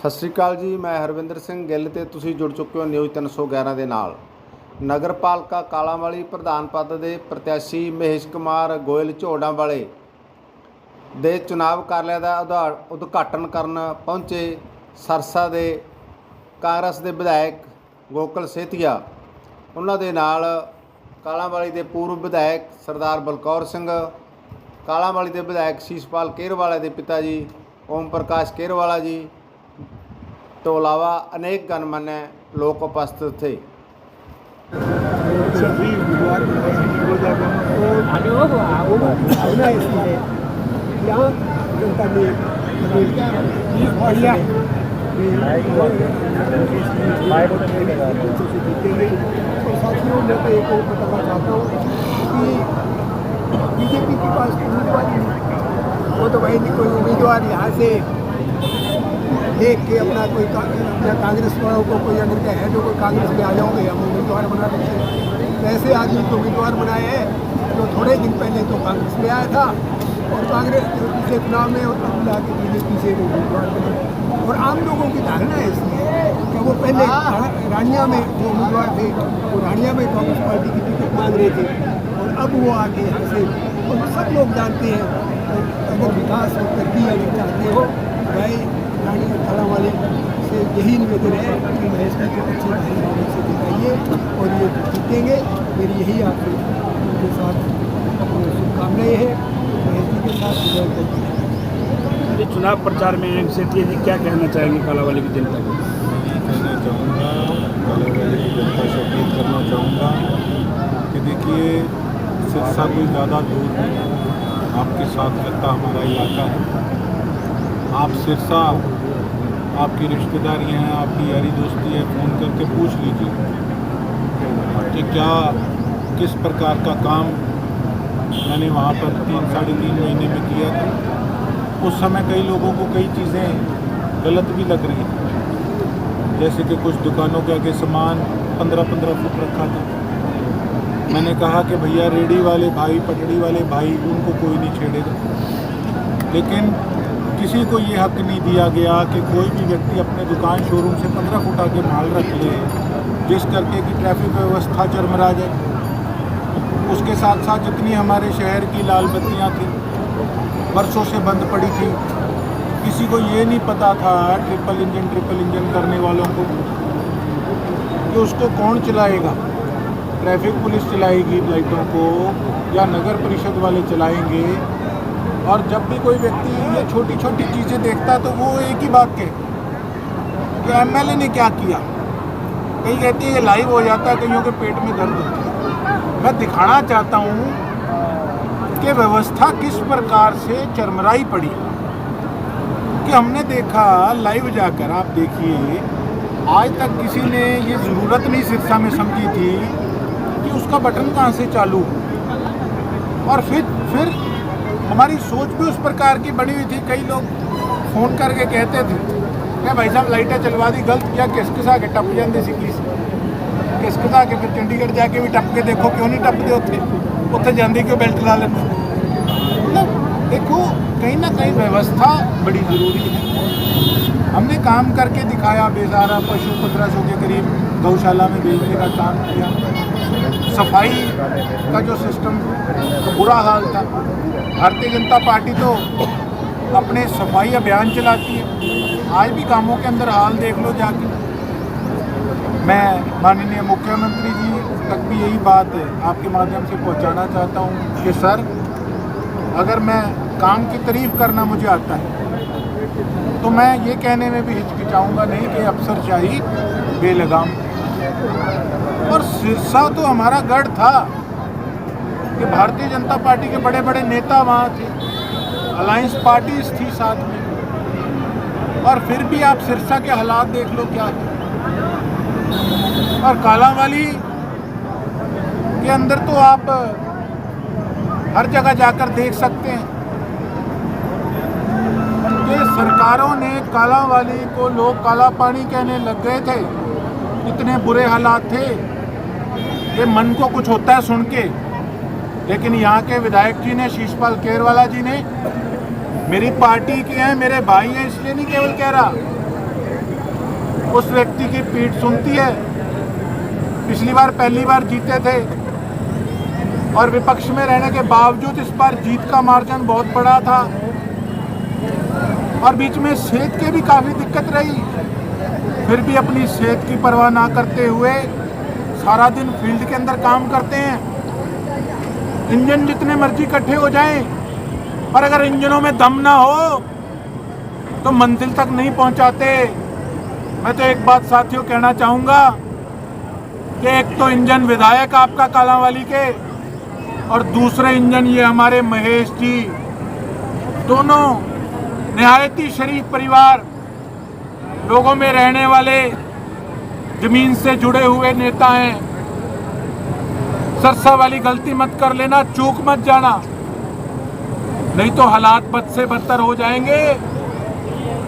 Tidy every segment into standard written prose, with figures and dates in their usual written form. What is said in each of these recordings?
ਸਤਿ ਸ਼੍ਰੀ ਅਕਾਲ ਜੀ। ਮੈਂ ਹਰਵਿੰਦਰ ਸਿੰਘ ਗਿੱਲ ਤੇ ਤੁਸੀਂ ਜੁੜ ਚੁੱਕੇ ਹੋ ਨਿਊਜ਼ 311 ਦੇ ਨਾਲ। ਨਗਰ ਪਾਲਿਕਾ ਕਾਲਾਂਵਾਲੀ ਪ੍ਰਧਾਨ ਪਦ ਦੇ ਪ੍ਰਤਿਆਸ਼ੀ ਮਹੇਸ਼ ਕੁਮਾਰ ਗੋਇਲ ਝੋੜਾਂ ਵਾਲੇ ਦੇ ਚੁਣਾਵ ਕਾਰਜਾਲय ਦਾ ਉਦਘਾਟਨ ਕਰਨ ਪਹੁੰਚੇ ਸਰਸਾ ਦੇ ਕਾਂਗਰਸ ਦੇ ਵਿਧਾਇਕ ਗੋਕਲ ਸੇਤੀਆ। ਉਹਨਾਂ ਦੇ ਨਾਲ ਕਾਲਾਂਵਾਲੀ ਦੇ ਪੂਰਵ ਵਿਧਾਇਕ ਸਰਦਾਰ ਬਲਕੌਰ ਸਿੰਘ, ਕਾਲਾਂਵਾਲੀ ਦੇ ਵਿਧਾਇਕ ਸ਼ੀਸ਼ਪਾਲ ਕੇਰਵਾਲਾ ਦੇ पिता जी ओम प्रकाश केरवाला जी तो अलावा अनेक गणमान्य लोग उपस्थित थे। बीजेपी के पास उम्मीदवार ही नहीं, वो तो भाई नहीं कोई उम्मीदवार यहाँ से देख के अपना कोई कांग्रेस वालों को कोई अगर क्या है जो कोई कांग्रेस में आ जाओगे हम उम्मीदवार बना देते हैं। ऐसे आदमी को उम्मीदवार बनाए हैं जो थोड़े दिन पहले तो कांग्रेस में आया था और कांग्रेस के चुनाव में और तब मिला के बीजेपी से वो उम्मीदवार बने। और आम लोगों की धारणा ऐसी है कि वो पहले रानिया में जो उम्मीदवार थे वो रानिया में कांग्रेस पार्टी की टिकट मांग रहे थे और अब वो आके यहाँ से और सब लोग जानते हैं अगर विकास और तरक्की अगर चाहते हो भाई रानी कालांवाली से यही निवेदन है कि महेश जी को अच्छे भाई से दिखाइए और ये जीतेंगे। मेरी यही आपके उनके साथ शुभकामनाएँ हैं। महेश जी के साथ ये चुनाव प्रचार में सेठिया जी क्या कहना चाहेंगे कालांवाली की जनता को? कहना चाहूँगा, कालांवाली की जनता से अपील करना चाहूँगा कि देखिए सिरसा कोई ज़्यादा दूर नहीं, आपके साथ लगता हमारा इलाका है। आप सिरसा आपकी रिश्तेदारियाँ हैं, आपकी यारी दोस्ती है, फ़ोन करके पूछ लीजिए कि क्या किस प्रकार का काम मैंने वहाँ पर 3-3.5 महीने में किया था। उस समय कई लोगों को कई चीज़ें गलत भी लग रही हैं, जैसे कि कुछ दुकानों के आगे सामान 15-15 फुट रखा था। मैंने कहा कि भैया रेडी वाले भाई, पटड़ी वाले भाई, उनको कोई नहीं छेड़ेगा। लेकिन किसी को ये हक नहीं दिया गया कि कोई भी व्यक्ति अपने दुकान शोरूम से 15 फुट आगे माल रख ले, जिस करके कि ट्रैफिक व्यवस्था चरमरा जाए। उसके साथ साथ जितनी हमारे शहर की लाल बत्तियाँ थी बरसों से बंद पड़ी थी, किसी को ये नहीं पता था ट्रिपल इंजन करने वालों को कि उसको कौन चलाएगा। ट्रैफिक पुलिस चलाएगी लाइटों को या नगर परिषद वाले चलाएंगे। और जब भी कोई व्यक्ति ये छोटी छोटी चीज़ें देखता तो वो एक ही बात कहे कि एमएलए ने क्या किया। कहीं कहती है ये लाइव हो जाता है, कईयों के पेट में दर्द होता है। मैं दिखाना चाहता हूँ कि व्यवस्था किस प्रकार से चरमराई पड़ी कि हमने देखा लाइव जाकर। आप देखिए आज तक किसी ने ये ज़रूरत नहीं सिरसा में समझी थी कि उसका बटन कहाँ से चालू। और फिर हमारी सोच भी उस प्रकार की बनी हुई थी। कई लोग फ़ोन करके कहते थे क्या भाई साहब लाइटें चलवा दी गलत किया, किसकिसा के टप जाते सिक्की से, किसकिसा के फिर चंडीगढ़ जाके भी टप के देखो क्यों नहीं टपते उत्थे जाते क्यों बेल्ट ला लेते। मतलब देखो कहीं ना कहीं व्यवस्था बड़ी ज़रूरी है। हमने काम करके दिखाया, बेसहारा पशु 1500 के करीब गौशाला में भेजने का काम किया। सफाई का जो सिस्टम तो बुरा हाल था। भारतीय जनता पार्टी तो अपने सफाई अभियान चलाती है। आज भी कामों के अंदर हाल देख लो जाके। मैं माननीय मुख्यमंत्री जी तक भी यही बात आपके माध्यम से पहुंचाना चाहता हूं कि सर अगर मैं काम की तारीफ करना मुझे आता है तो मैं ये कहने में भी हिचकिचाऊंगा नहीं कि अफसरशाही बेलगाम। और सिरसा तो हमारा गढ़ था कि भारतीय जनता पार्टी के बड़े बड़े नेता वहाँ थे, अलायंस पार्टीज थी साथ में। और फिर भी आप सिरसा के हालात देख लो क्या है। और कालांवाली के अंदर तो आप हर जगह जाकर देख सकते हैं कि सरकारों ने कालांवाली को लोग काला पानी कहने लग गए थे। इतने बुरे हालात थे कि मन को कुछ होता है सुन के। लेकिन यहाँ के विधायक जी ने, शीशपाल केरवाला जी ने, मेरी पार्टी के हैं, मेरे भाई हैं, इसलिए नहीं केवल कह रहा उस व्यक्ति की पीठ सुनती है। पिछली बार पहली बार जीते थे और विपक्ष में रहने के बावजूद इस बार जीत का मार्जिन बहुत बड़ा था और बीच में सेहत की भी काफ़ी दिक्कत रही, फिर भी अपनी सेहत की परवाह ना करते हुए सारा दिन फील्ड के अंदर काम करते हैं। इंजन जितने मर्जी इकट्ठे हो जाएं, पर अगर इंजनों में दम ना हो तो मंजिल तक नहीं पहुंचाते। मैं तो एक बात साथियों कहना चाहूँगा कि एक तो इंजन विधायक आपका कालांवाली के और दूसरे इंजन ये हमारे महेश जी, दोनों निहायत ही शरीफ परिवार, लोगों में रहने वाले, जमीन से जुड़े हुए नेता हैं। सरसा वाली गलती मत कर लेना, चूक मत जाना, नहीं तो हालात बद से बदतर हो जाएंगे।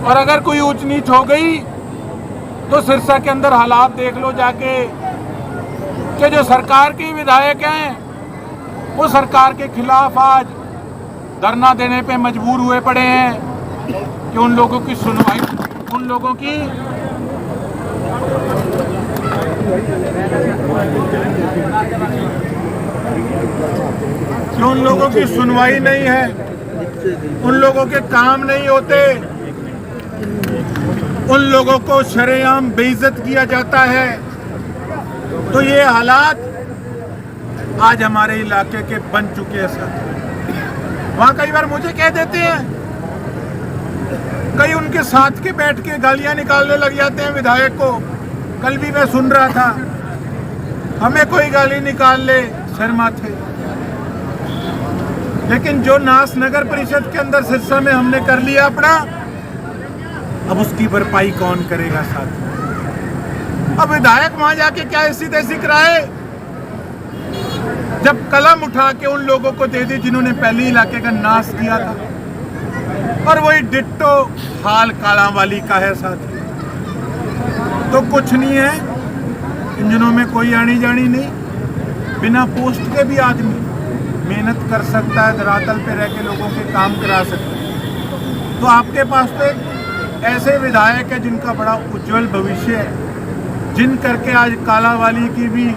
और अगर कोई ऊंच नीच हो गई तो सिरसा के अंदर हालात देख लो जाके कि जो सरकार के विधायक हैं वो सरकार के खिलाफ आज धरना देने पे मजबूर हुए पड़े हैं कि उन लोगों की सुनवाई, उन लोगों की सुनवाई नहीं है, उन लोगों के काम नहीं होते, उन लोगों को शरेआम बेइज्जत किया जाता है। तो ये हालात आज हमारे इलाके के बन चुके हैं सर। वहाँ कई बार मुझे कह देते हैं, कई उनके साथ के बैठ के गालियां निकालने लग जाते हैं विधायक को। कल भी मैं सुन रहा था, हमें कोई गाली निकाल ले शर्मा थे, लेकिन जो नास नगर परिषद के अंदर सिरसा में हमने कर लिया अपना, अब उसकी भरपाई कौन करेगा साथ। अब विधायक वहां जाके क्या ऐसी तैसी कराए, जब कलम उठा के उन लोगों को दे दी जिन्होंने पहले इलाके का नाश किया था। और वही डिट्टो हाल कालांवाली का है साथ। तो कुछ नहीं है, इंजनों में कोई आनी जानी नहीं, बिना पोस्ट के भी आदमी मेहनत कर सकता है, धरातल पे रह के लोगों के काम करा सकता है। तो आपके पास तो एक ऐसे विधायक है जिनका बड़ा उज्जवल भविष्य है, जिन करके आज कालांवाली की भी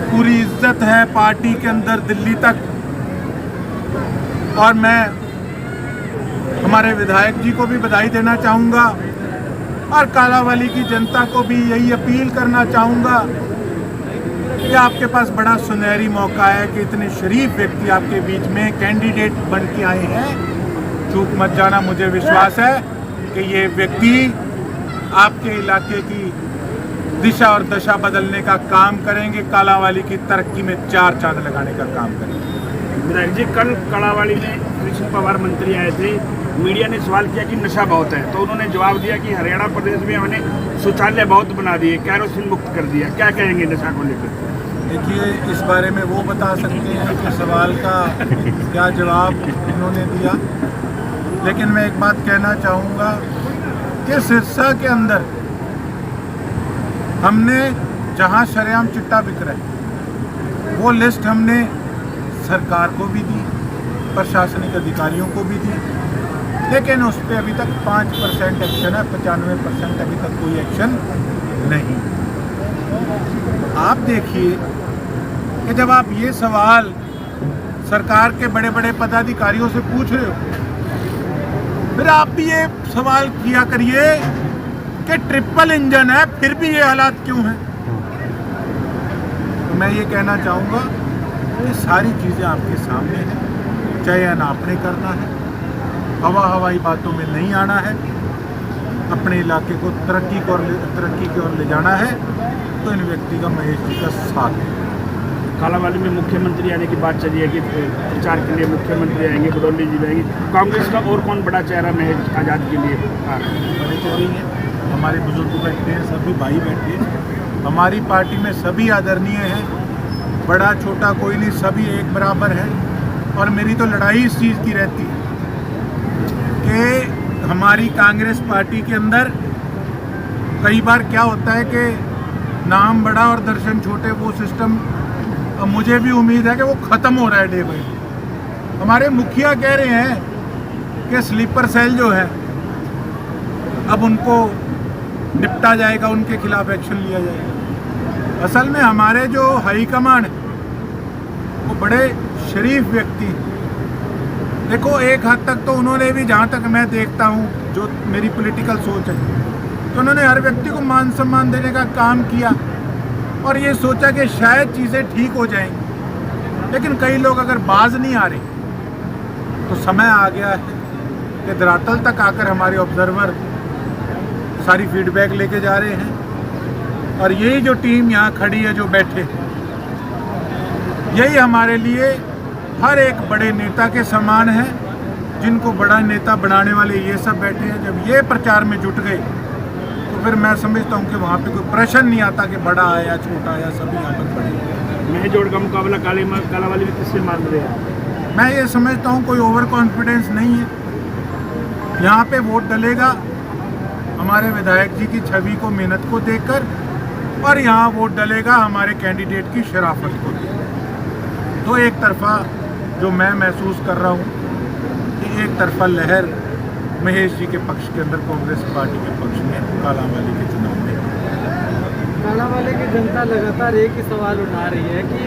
पूरी इज्जत है पार्टी के अंदर दिल्ली तक। और मैं हमारे विधायक जी को भी बधाई देना चाहूँगा और कालांवाली की जनता को भी यही अपील करना चाहूँगा कि आपके पास बड़ा सुनहरी मौका है कि इतने शरीफ व्यक्ति आपके बीच में कैंडिडेट बन के आए हैं। चूक मत जाना, मुझे विश्वास है कि ये व्यक्ति आपके इलाके की दिशा और दशा बदलने का काम करेंगे, कालांवाली की तरक्की में चार चांद लगाने का काम करेंगे। विधायक जी, कल कालांवाली में कृष्ण पवार मंत्री आए थे, मीडिया ने सवाल किया कि नशा बहुत है, तो उन्होंने जवाब दिया कि हरियाणा प्रदेश में हमने शौचालय बहुत बना दिए, कैरोसिन मुक्त कर दिया। क्या कहेंगे नशा को लेकर? देखिए, इस बारे में वो बता सकते हैं कि सवाल का क्या जवाब उन्होंने दिया, लेकिन मैं एक बात कहना चाहूँगा कि सिरसा के अंदर हमने जहाँ शरेआम चिट्टा बिक रहा है वो लिस्ट हमने सरकार को भी दी, प्रशासनिक अधिकारियों को भी दी, लेकिन उस पर अभी तक 5% एक्शन है, 95% अभी तक कोई एक्शन नहीं। आप देखिए कि जब आप ये सवाल सरकार के बड़े बड़े पदाधिकारियों से पूछ रहे हो, फिर आप भी ये सवाल किया करिए कि ट्रिपल इंजन है फिर भी ये हालात क्यों हैं। तो मैं ये कहना चाहूँगा कि सारी चीज़ें आपके सामने हैं, चयन आपने करना है, हवाई बातों में नहीं आना है, अपने इलाके को तरक्की की ओर ले जाना है। तो इन व्यक्ति का महेश जी का साथ है। कालांवाली में मुख्यमंत्री आने की बात चली है कि प्रचार के लिए मुख्यमंत्री आएंगे, बडौली जी आएंगे, कांग्रेस का और कौन बड़ा चेहरा महेश आज़ाद के लिए? बड़े चेहरे हैं, हमारे बुजुर्ग बैठे हैं, सभी भाई बैठे हैं, हमारी पार्टी में सभी आदरणीय हैं, बड़ा छोटा कोई नहीं, सभी एक बराबर हैं। और मेरी तो लड़ाई इस चीज़ की रहती है कि हमारी कांग्रेस पार्टी के अंदर कई बार क्या होता है कि नाम बड़ा और दर्शन छोटे, वो सिस्टम अब मुझे भी उम्मीद है कि वो ख़त्म हो रहा है डे बाई डे। हमारे मुखिया कह रहे हैं कि स्लीपर सेल जो है अब उनको निपटा जाएगा, उनके खिलाफ एक्शन लिया जाएगा। असल में हमारे जो हाईकमान है वो बड़े शरीफ व्यक्ति हैं। देखो एक हद तक तो उन्होंने भी, जहाँ तक मैं देखता हूँ, जो मेरी पॉलिटिकल सोच है, तो उन्होंने हर व्यक्ति को मान सम्मान देने का काम किया और ये सोचा कि शायद चीज़ें ठीक हो जाएंगी। लेकिन कई लोग अगर बाज नहीं आ रहे तो समय आ गया है कि धरातल तक आकर हमारे ऑब्जर्वर सारी फीडबैक लेके जा रहे हैं। और यही जो टीम यहाँ खड़ी है, जो बैठे, यही हमारे लिए हर एक बड़े नेता के समान है। जिनको बड़ा नेता बनाने वाले ये सब बैठे हैं, जब ये प्रचार में जुट गए तो फिर मैं समझता हूँ कि वहाँ पे कोई प्रश्न नहीं आता कि बड़ा है या छोटा है, सभी यहाँ पर खड़े हैं। महजोड़ का मुकाबला कालावाली में किससे मान रहे हैं? मैं ये समझता हूँ कोई ओवर कॉन्फिडेंस नहीं है। यहाँ पे वोट डलेगा हमारे विधायक जी की छवि को, मेहनत को देखकर, और यहाँ वोट डलेगा हमारे कैंडिडेट की शराफत को देखकर। तो एक तरफा जो मैं महसूस कर रहा हूँ कि एक तरफा लहर महेश जी के पक्ष के अंदर, कांग्रेस पार्टी के पक्ष में कालांवाली के चुनाव में। कालांवाली की जनता लगातार एक ही सवाल उठा रही है कि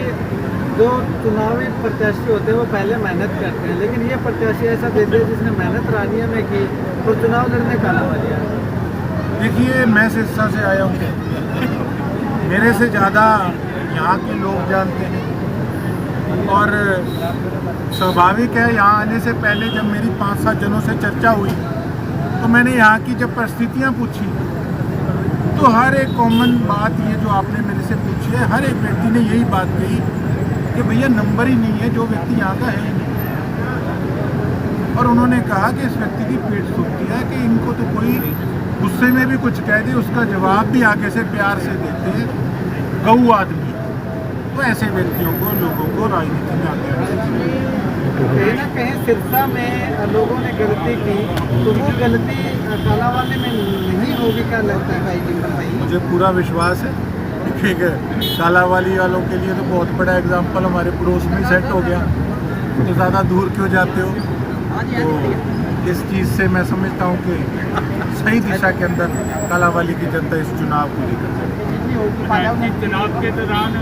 जो चुनावी प्रत्याशी होते हैं वो पहले मेहनत करते हैं, लेकिन ये प्रत्याशी ऐसा देते हैं जिसने मेहनत रानिया में की और चुनाव लड़ने कालांवाली आया। देखिए, मैं सिरसा से आया हूँ, मेरे से ज़्यादा यहाँ के लोग जानते हैं, और स्वाभाविक है यहाँ आने से पहले जब मेरी 5-7 जनों से चर्चा हुई तो मैंने यहाँ की जब परिस्थितियाँ पूछी तो हर एक कॉमन बात ये जो आपने मेरे से पूछी है, हर एक व्यक्ति ने यही बात कही कि भैया नंबर ही नहीं है, जो व्यक्ति यहाँ का है ही नहीं। और उन्होंने कहा कि इस व्यक्ति की पीठ सूखती है कि इनको तो कोई गुस्से में भी कुछ कह दे उसका जवाब भी आगे से प्यार से देते हैं, गऊ आदमी। तो ऐसे व्यक्तियों को, लोगों को राजनीति में आगे आना चाहिए। कहीं ना कहीं सिरसा में लोगों ने गलती की, तो वो गलती कालांवाली में नहीं होगी, क्या लगता है भाई? मुझे पूरा विश्वास है। ठीक है, कालांवाली वालों के लिए तो बहुत बड़ा एग्जाम्पल हमारे पड़ोस में सेट हो गया, तो ज़्यादा दूर क्यों जाते हो। तो इस चीज़ से मैं समझता हूँ कि सही दिशा के अंदर कालांवाली की जनता इस चुनाव को लेकर जाएगी। चुनाव के दौरान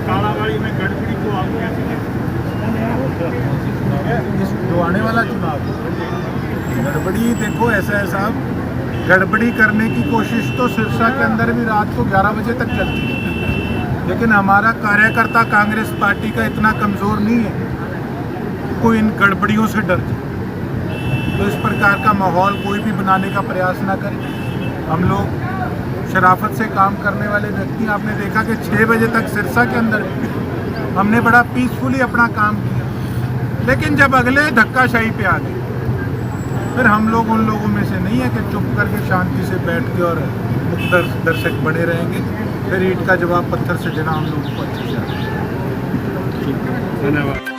कालांवाली में गड़बड़ी को आप कैसे देखते हैं? इस जो आने वाला चुनाव, गड़बड़ी देखो ऐसा है साहब, गड़बड़ी करने की कोशिश तो सिरसा के अंदर भी रात को 11 बजे तक चलती है, लेकिन हमारा कार्यकर्ता कांग्रेस पार्टी का इतना कमज़ोर नहीं है कोई इन गड़बड़ियों से डर जाए। तो इस प्रकार का माहौल कोई भी बनाने का प्रयास ना करे। हम लोग शराफत से काम करने वाले व्यक्ति, आपने देखा कि 6 बजे तक सिरसा के अंदर हमने बड़ा पीसफुली अपना काम किया, लेकिन जब अगले धक्काशाही पे आ गए फिर हम लोग उन लोगों में से नहीं है कि चुप करके शांति से बैठ के और दर्शक बने रहेंगे। फिर ईंट का जवाब पत्थर से देना हम लोगों को अच्छे से आता है। धन्यवाद।